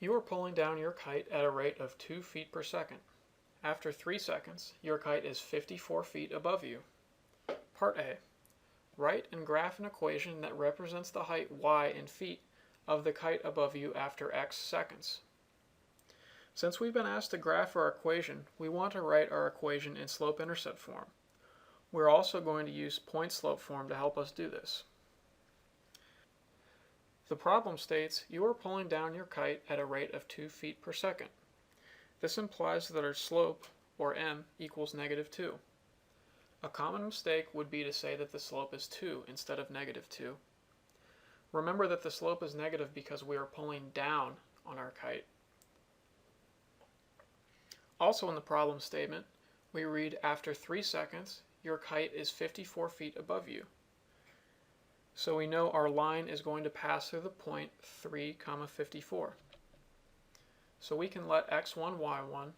You are pulling down your kite at a rate of 2 feet per second. After 3 seconds, your kite is 54 feet above you. Part A. Write and graph an equation that represents the height y in feet of the kite above you after x seconds. Since we've been asked to graph our equation, we want to write our equation in slope-intercept form. We're also going to use point-slope form to help us do this. The problem states you are pulling down your kite at a rate of 2 feet per second. This implies that our slope, or m, equals -2. A common mistake would be to say that the slope is 2 instead of -2. Remember that the slope is negative because we are pulling down on our kite. Also in the problem statement, we read after 3 seconds, your kite is 54 feet above you. So we know our line is going to pass through the point 3, 54. So we can let x1, y1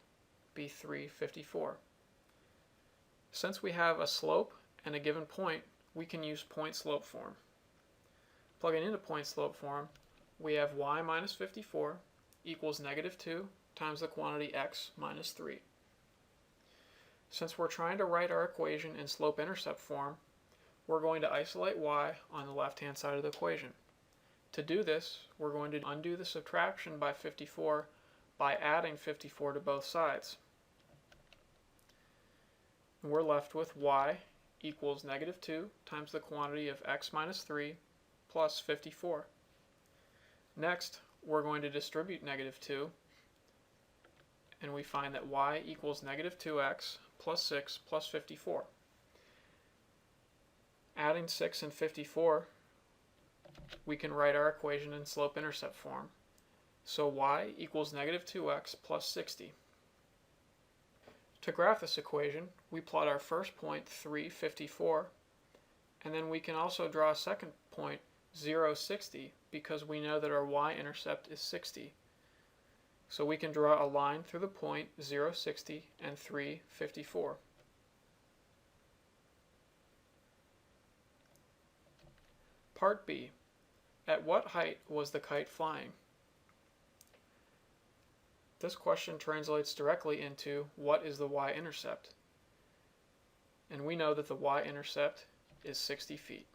be 3, 54. Since we have a slope and a given point, we can use point-slope form. Plugging into point-slope form, we have y minus 54 equals -2 times the quantity x minus 3. Since we're trying to write our equation in slope-intercept form, we're going to isolate y on the left-hand side of the equation. To do this, we're going to undo the subtraction by 54 by adding 54 to both sides. And we're left with y equals -2 times the quantity of x minus 3 plus 54. Next, we're going to distribute -2, and we find that y equals -2x plus 6 plus 54. Adding 6 and 54, we can write our equation in slope-intercept form. So y equals -2x plus 60. To graph this equation, we plot our first point 3, 54, and then we can also draw a second point 0, 60 because we know that our y-intercept is 60. So we can draw a line through the point 0, 60 and 3, 54. Part B. At what height was the kite flying? This question translates directly into what is the y-intercept? And we know that the y-intercept is 60 feet.